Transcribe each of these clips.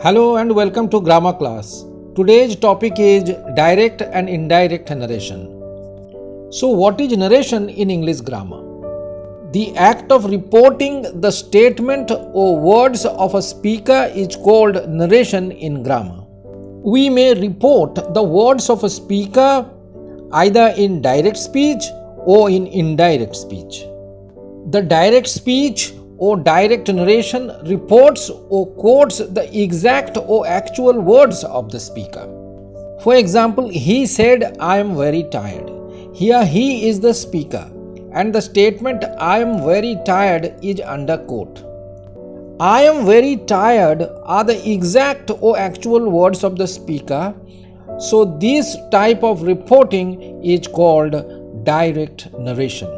Hello and welcome to grammar class. Today's topic is direct and indirect narration. So what is narration in English grammar? The act of reporting the statement or words of a speaker is called narration in grammar. We may report the words of a speaker either in direct speech or in indirect speech. The direct speech or direct narration reports or quotes the exact or actual words of the speaker. For example, he said, "I am very tired." Here he is the speaker and the statement "I am very tired" is under quote. "I am very tired" are the exact or actual words of the speaker. So this type of reporting is called direct narration.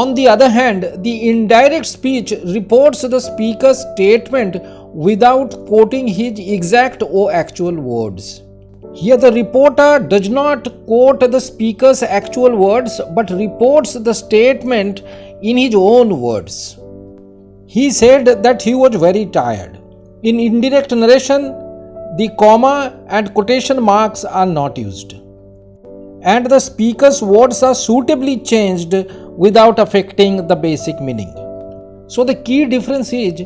On the other hand, the indirect speech reports the speaker's statement without quoting his exact or actual words. Here the reporter does not quote the speaker's actual words but reports the statement in his own words. He said that he was very tired. In indirect narration, the comma and quotation marks are not used, and the speaker's words are suitably changed without affecting the basic meaning. So the key difference is,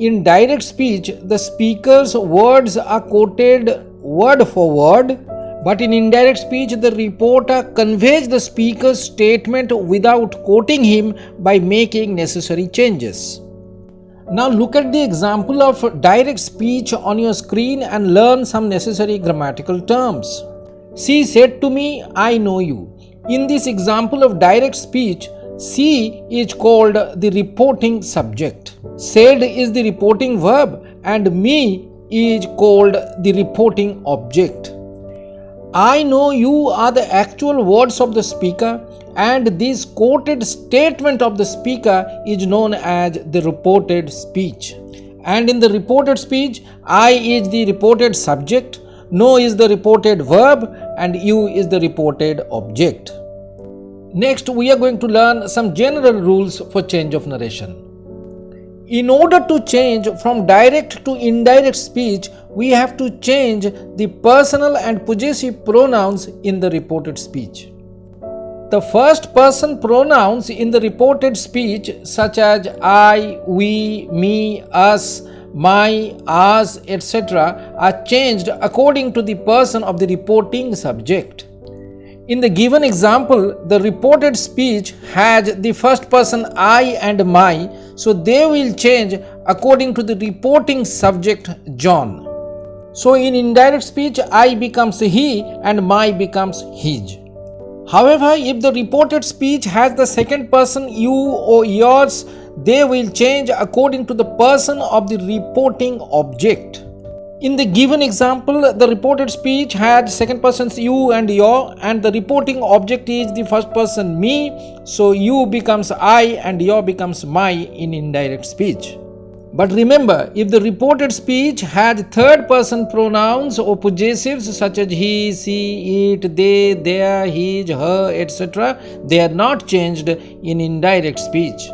in direct speech, the speaker's words are quoted word for word, but in indirect speech, the reporter conveys the speaker's statement without quoting him by making necessary changes. Now look at the example of direct speech on your screen and learn some necessary grammatical terms. She said to me, "I know you." In this example of direct speech, she is called the reporting subject. Said is the reporting verb and me is called the reporting object. "I know you" are the actual words of the speaker, and this quoted statement of the speaker is known as the reported speech. And in the reported speech, "I" is the reported subject, "know" is the reported verb, and "you" is the reported object. Next, we are going to learn some general rules for change of narration. In order to change from direct to indirect speech, we have to change the personal and possessive pronouns in the reported speech. The first person pronouns in the reported speech, such as I, we, me, us, my, ours, etc., are changed according to the person of the reporting subject. In the given example, the reported speech has the first person I and my, so they will change according to the reporting subject John. So in indirect speech, I becomes he and my becomes his. However, if the reported speech has the second person you or yours, they will change according to the person of the reporting object. In the given example, the reported speech had second persons you and your, and the reporting object is the first person me, so you becomes I and your becomes my in indirect speech. But remember, if the reported speech had third person pronouns or possessives such as he, she, it, they, their, his, her, etc., they are not changed in indirect speech.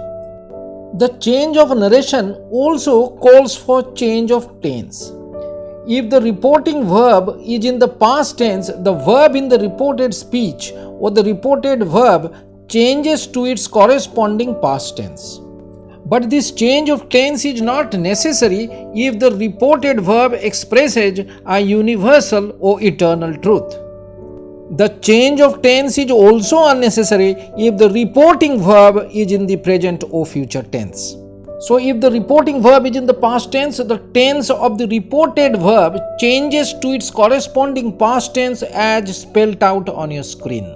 The change of narration also calls for change of tense. If the reporting verb is in the past tense, the verb in the reported speech or the reported verb changes to its corresponding past tense. But this change of tense is not necessary if the reported verb expresses a universal or eternal truth. The change of tense is also unnecessary if the reporting verb is in the present or future tense. So if the reporting verb is in the past tense, the tense of the reported verb changes to its corresponding past tense as spelled out on your screen.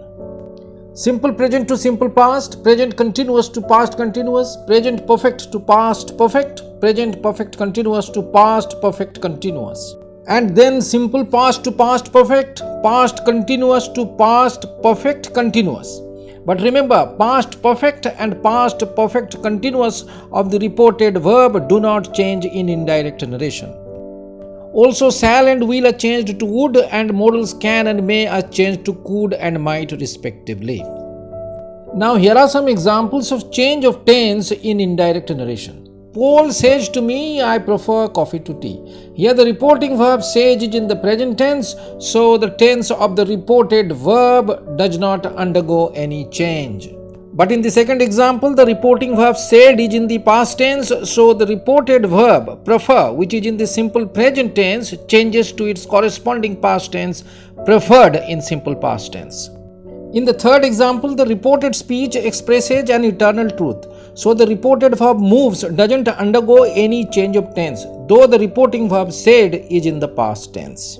Simple present to simple past, present continuous to past continuous, present perfect to past perfect, present perfect continuous to past perfect continuous. And then simple past to past perfect, past continuous to past perfect continuous. But remember, past perfect and past perfect continuous of the reported verb do not change in indirect narration. Also, shall and will are changed to would, and modals can and may are changed to could and might respectively. Now here are some examples of change of tense in indirect narration. Paul says to me, I prefer coffee to tea. Here the reporting verb says is in the present tense, so the tense of the reported verb does not undergo any change. But in the second example, the reporting verb said is in the past tense, so the reported verb prefer, which is in the simple present tense, changes to its corresponding past tense, preferred in simple past tense. In the third example, the reported speech expresses an eternal truth. So the reported verb moves doesn't undergo any change of tense, though the reporting verb said is in the past tense.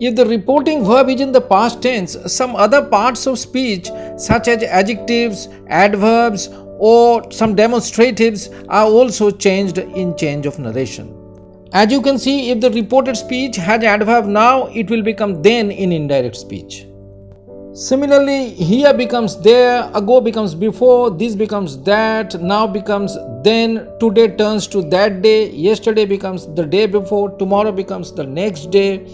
If the reporting verb is in the past tense, some other parts of speech such as adjectives, adverbs, or some demonstratives are also changed in change of narration. As you can see, if the reported speech has adverb now, it will become then in indirect speech. Similarly, here becomes there, ago becomes before, this becomes that, now becomes then, today turns to that day, yesterday becomes the day before, tomorrow becomes the next day,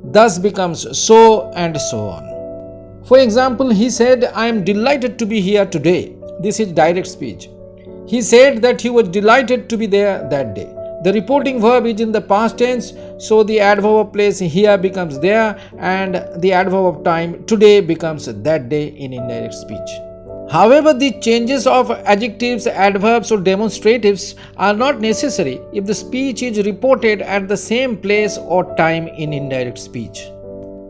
thus becomes so and so on. For example, he said, I am delighted to be here today. This is direct speech. He said that he was delighted to be there that day. The reporting verb is in the past tense, so the adverb of place here becomes there, and the adverb of time today becomes that day in indirect speech. However, the changes of adjectives, adverbs, or demonstratives are not necessary if the speech is reported at the same place or time in indirect speech.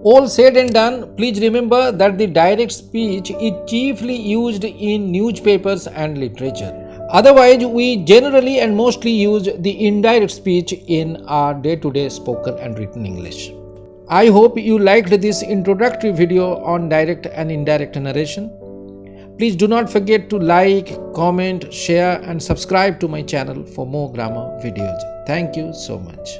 All said and done, please remember that the direct speech is chiefly used in newspapers and literature. Otherwise, we generally and mostly use the indirect speech in our day-to-day spoken and written English. I hope you liked this introductory video on direct and indirect narration. Please do not forget to like, comment, share and subscribe to my channel for more grammar videos. Thank you so much.